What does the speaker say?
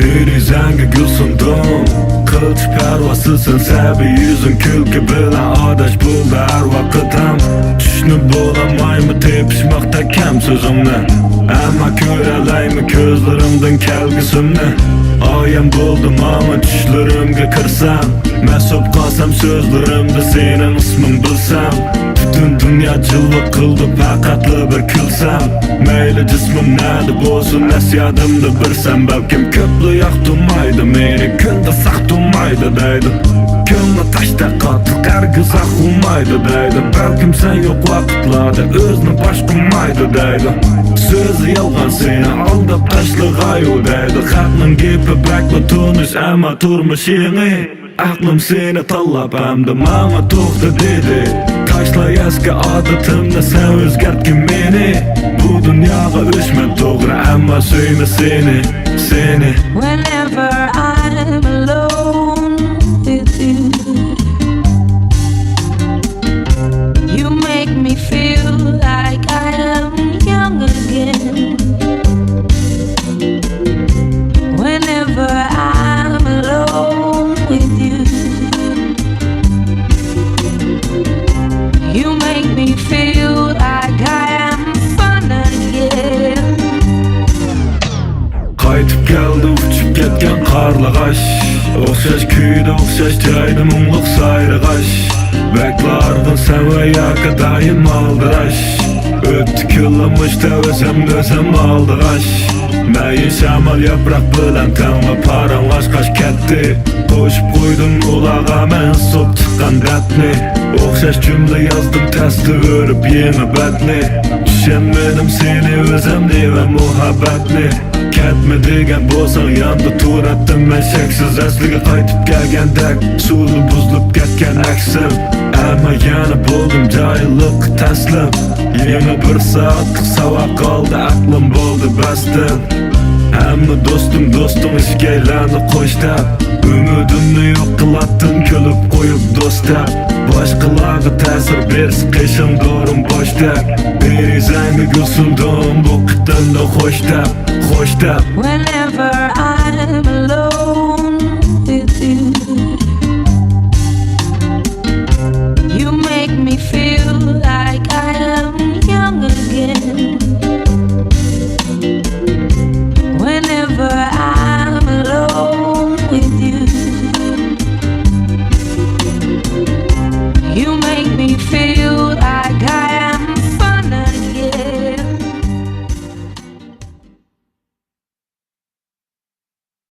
Derizanga gül sundum Kılç pervasısın sebi yüzün külki bilen adaş buldu her vakitim Düşünüp bulamayma tepişmakta kem sözümle Ama körelayma közlerimden kelgisimle Ayem buldum ama düşlerimge kirsem Mesup kalsam sözlerimde senin ismin bilsem Bütün dünya cılvı kıldı fakatlı bir külsem Meyli cismim nerede bozun nesiyadımda bilsem Belkim köplü yaktumaydı meni künde saktumaydı deydim Künde taşta katıl kargı sakılmaydı deydim Belkim sen yok vakitlarda özünü başkumaydı deydim Sözü yalgan seni aldap taşlıgayu deydi Kalknın gibi bekle tunuş ama turmuş yeni Aklım seni tallap emdi mama to'xta dedi Taşla eski adetimde sen özgertgin meni Bu dunyoga o'chma to'g'ri ammo suyma seni Whenever I'm alone with you You make me feel like I am young again Whenever I'm alone with you You make me feel like I am fun again Qaytib keldi uçup ketken qarlı qaş Oxşaş kuyda oxşaş joyda mungluq sayrıqaş Beklardın sen ve yaka dayım aldıraş Öttü küllamış tevesem dösem aldıraş Meyin şamal yaprak bilen tenva paranlaş kaş ketdi Koşup koydum ulağa men sop çıkan dertni Oxşaş cümle yazdım testi örüp yeni betni Düşenmedim seni özemni ve muhabbetni Ketme degen bolsan yandı tur ettim men şeksiz Esliga qaytib kelgendek suvlu buzlup ketken aksim Ama yana buldum joyliq taslim Yeni bir saatlik savaq qoldi aqlim bo'ldi bastim Hamma dostum ishkaylarni qo'shdab Umidimni yo'q qilatdim kulib qo'yib do'stab Boshqalarga ta'sir bersa qishim dorim boshda Derizanga gul sundum bu qitimda xo'shdab Whenever I'm alone